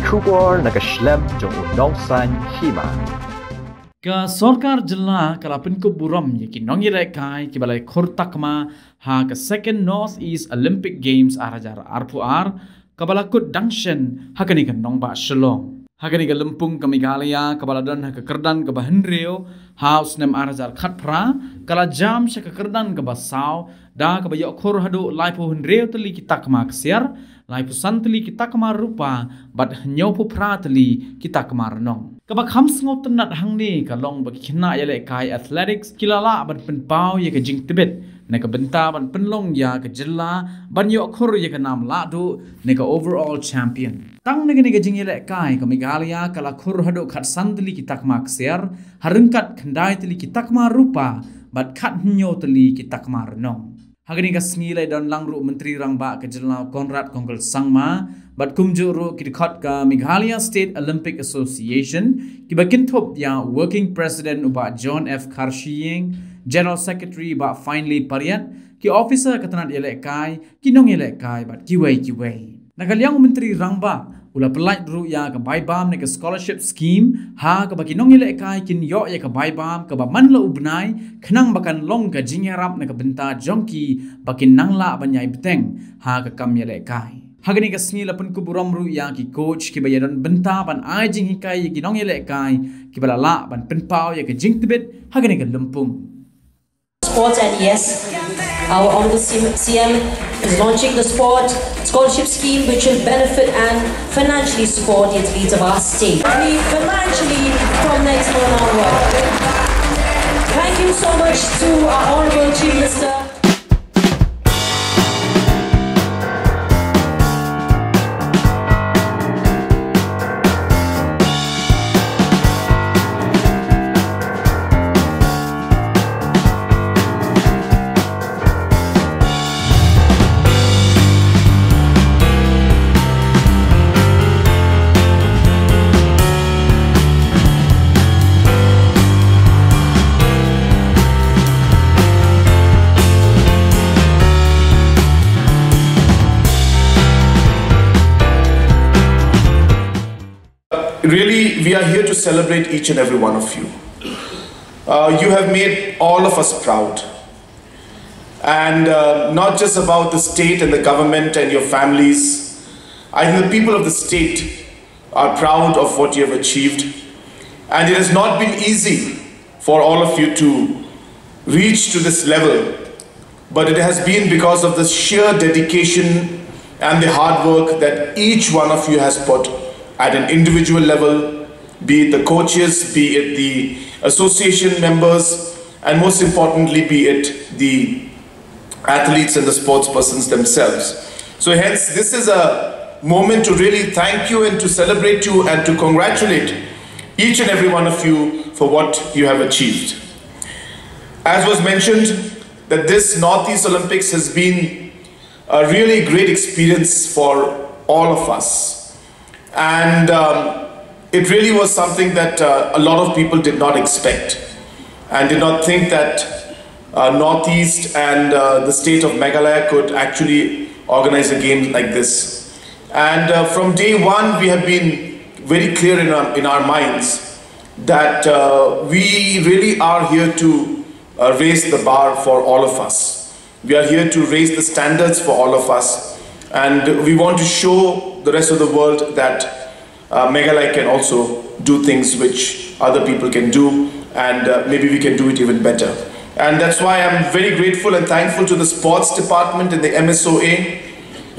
Khur nakaslem jong Nongsan Hima. Ka Sarkar Jilla kala Pynkup Burom yaki Nongïalehkai kibalai Khur Takma ha ka second Northeast Olympic Games arajar arpuar kabala kut dangshen hakani ka nongba shalong. Hakani ka lempung ka Meghalaya kabala dan ha ka kerdan ka bahenreo house nem arajar khatpra kala jam sha ka kerdan ka basau da ka bayo Khur hadu laipo henreo teli ki Takma ksiar laipo santeli ki Takma rupa bat nyopo prateli ki Takma renong. Kabak hams ngau tenat hang ni kalong bagi Nongïalehkai athletics kilala ban penpau ye ka jing tibet ne ka benta ban penlong ya ka jilla ban yo Khur ye ka nam la du ne ka overall champion tang ne ka Nongïalehkai ka Meghalaya kala Khur hado khat santeli ki Takma ksiar harengkat khandai teli ki Takma rupa bat khat nyo teli ki Takma renong. Hagani ka snilai don langru menteri rangba ke jilla Konrad Kongkol Sangma bat kumjuru kidikot ka Meghalaya State Olympic Association kiba kintop ya working president uba John F. Karshiying general secretary ba finally pariat ki officer katanat Nongïalehkai ki Nongïalehkai bat kiwei nakaliang menteri rangba ula pelaj ru ya ka baibam ne ka scholarship scheme ha ka bagi Nongïalehkai kin yo ya ka baibam ka ba manla ubnai khnang bakan long ka jingarap ne ka benta jongki bakin nangla banyai beteng ha ka Nongïalehkai. Hagani ka snila Pynkup Burom ru ya ki coach ki bayaran benta ban ai jing hikai ki Nongïalehkai ki balala ban penpau ya ka jing tibet hagani ka lumpung. Sports, and yes, our Honorable CM is launching the sport scholarship scheme which will benefit and financially support the athletes of our state. Financially from next month onward. Thank you so much to our Honorable Chief Minister. Really, we are here to celebrate each and every one of you. You have made all of us proud. And not just about the state and the government and your families. I think the people of the state are proud of what you have achieved. And it has not been easy for all of you to reach to this level. But it has been because of the sheer dedication and the hard work that each one of you has put at an individual level, be it the coaches, be it the association members, and most importantly, be it the athletes and the sports persons themselves. So hence, this is a moment to really thank you and to celebrate you and to congratulate each and every one of you for what you have achieved. As was mentioned, that this Northeast Olympics has been a really great experience for all of us. And it really was something that a lot of people did not expect and did not think that Northeast and the state of Meghalaya could actually organize a game like this. And from day one, we have been very clear in our minds that we really are here to raise the bar for all of us. We are here to raise the standards for all of us. And we want to show the rest of the world that Meghalaya can also do things which other people can do, and maybe we can do it even better. And that's why I'm very grateful and thankful to the sports department and the MSOA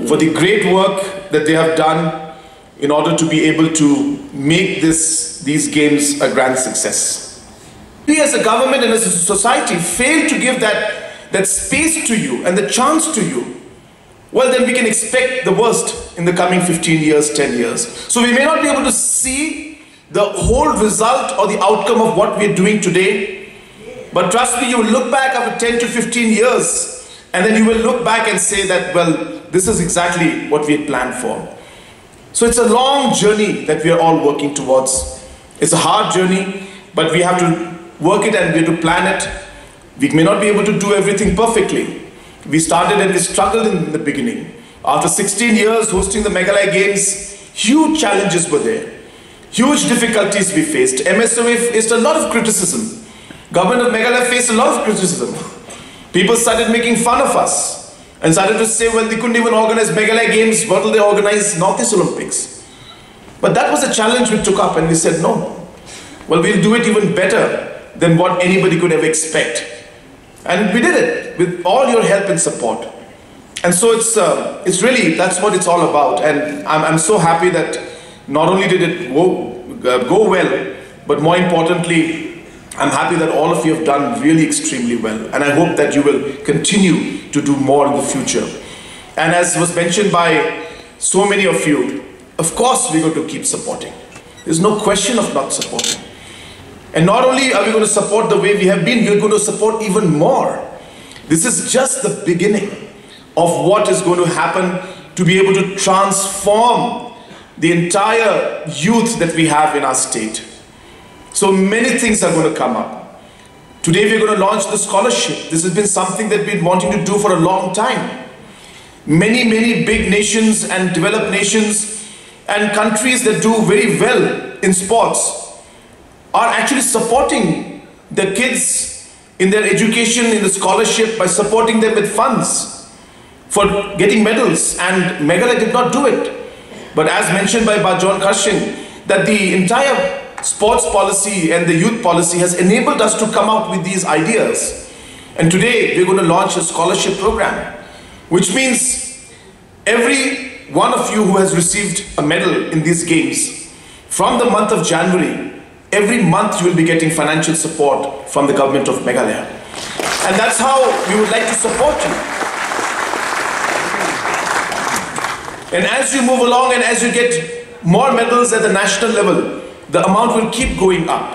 for the great work that they have done in order to be able to make these games a grand success. We as a government and as a society fail to give that space to you and the chance to you. Well, then we can expect the worst in the coming 15 years, 10 years. So we may not be able to see the whole result or the outcome of what we're doing today. But trust me, you will look back after 10 to 15 years and then you will look back and say that, well, this is exactly what we had planned for. So it's a long journey that we are all working towards. It's a hard journey, but we have to work it and we have to plan it. We may not be able to do everything perfectly. We started and we struggled in the beginning. After 16 years hosting the Meghalaya Games Huge challenges were there. Huge difficulties we faced. MSOA faced a lot of criticism. Government of Meghalaya faced a lot of criticism. People started making fun of us and started to say, well, they couldn't even organize Meghalaya Games, what will they organize Northeast Olympics? But that was a challenge we took up, and we said, no. Well, we'll do it even better than what anybody could ever expect. And we did it with all your help and support. And so it's really, that's what it's all about. And I'm so happy that not only did it go well, but more importantly, I'm happy that all of you have done really extremely well. And I hope that you will continue to do more in the future. And as was mentioned by so many of you, of course we're going to keep supporting. There's no question of not supporting. And not only are we going to support the way we have been, we're going to support even more. This is just the beginning of what is going to happen to be able to transform the entire youth that we have in our state. So many things are going to come up. Today we're going to launch the scholarship. This has been something that we've been wanting to do for a long time. Many big nations and developed nations and countries that do very well in sports are actually supporting the kids in their education, in the scholarship, by supporting them with funds for getting medals. And Meghalaya did not do it. But as mentioned by Bajon Karshin, that the entire sports policy and the youth policy has enabled us to come out with these ideas. And today we're going to launch a scholarship program, which means every one of you who has received a medal in these games, from the month of January, every month you will be getting financial support from the government of Meghalaya. And that's how we would like to support you. And as you move along and as you get more medals at the national level, the amount will keep going up.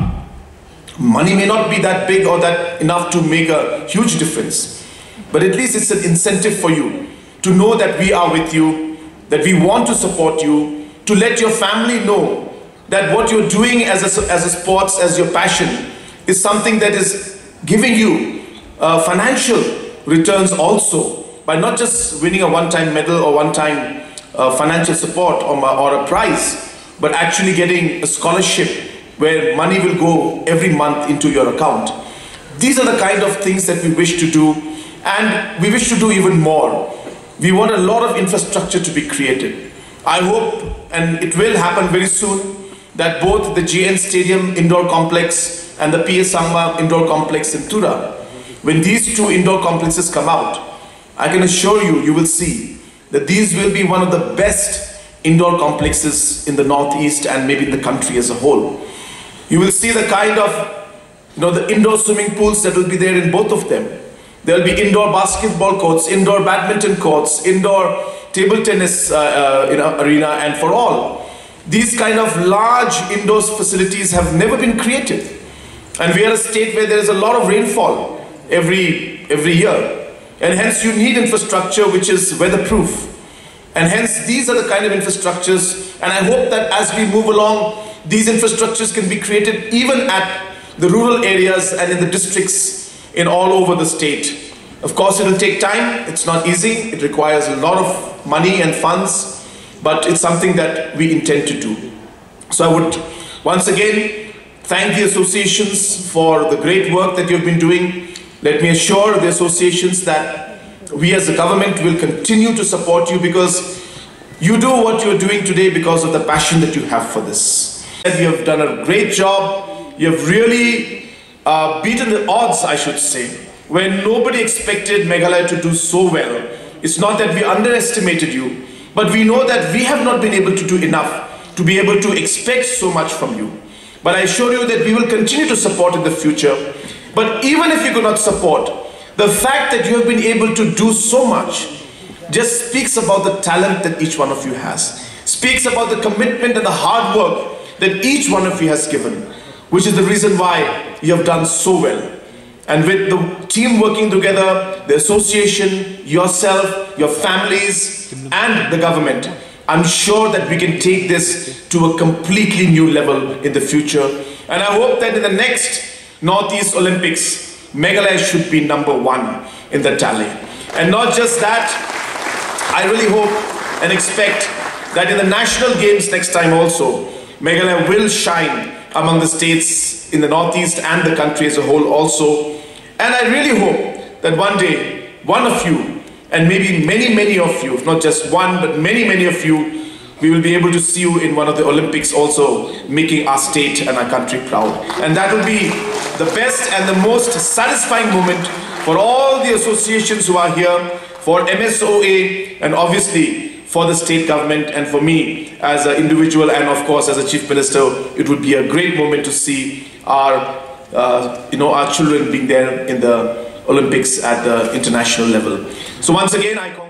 Money may not be that big or that enough to make a huge difference, but at least it's an incentive for you to know that we are with you, that we want to support you, to let your family know that what you're doing as a sports, as your passion, is something that is giving you financial returns also, by not just winning a one-time medal or one-time financial support or a prize, but actually getting a scholarship where money will go every month into your account. These are the kind of things that we wish to do, and we wish to do even more. We want a lot of infrastructure to be created. I hope, and it will happen very soon, that both the JN Stadium indoor complex and the PS Sangma indoor complex in Tura, when these two indoor complexes come out, I can assure you, you will see that these will be one of the best indoor complexes in the Northeast and maybe in the country as a whole. You will see the kind of, the indoor swimming pools that will be there in both of them. There will be indoor basketball courts, indoor badminton courts, indoor table tennis arena, and for all. These kind of large indoor facilities have never been created. And we are a state where there is a lot of rainfall every year. And hence you need infrastructure which is weatherproof. And hence these are the kind of infrastructures, and I hope that as we move along, these infrastructures can be created even at the rural areas and in the districts in all over the state. Of course it will take time, it's not easy, it requires a lot of money and funds, but it's something that we intend to do. So I would once again thank the associations for the great work that you've been doing. Let me assure the associations that we as the government will continue to support you, because you do what you're doing today because of the passion that you have for this. And you have done a great job. You have really beaten the odds, I should say, when nobody expected Meghalaya to do so well. It's not that we underestimated you, but we know that we have not been able to do enough to be able to expect so much from you. But I assure you that we will continue to support in the future. But even if you could not support, the fact that you have been able to do so much just speaks about the talent that each one of you has, speaks about the commitment and the hard work that each one of you has given, which is the reason why you have done so well. And with the team working together, the association, yourself, your families, and the government, I'm sure that we can take this to a completely new level in the future. And I hope that in the next Northeast Olympics, Meghalaya should be #1 in the tally. And not just that, I really hope and expect that in the national games next time also, Meghalaya will shine among the states in the northeast and the country as a whole also. And I really hope that one day, one of you, and maybe many of you, not just one, but many of you, we will be able to see you in one of the Olympics also, making our state and our country proud. And that will be the best and the most satisfying moment for all the associations who are here, for MSOA, and obviously for the state government, and for me as an individual, and of course as a Chief Minister. It would be a great moment to see our our children being there in the Olympics at the international level. So once again, I call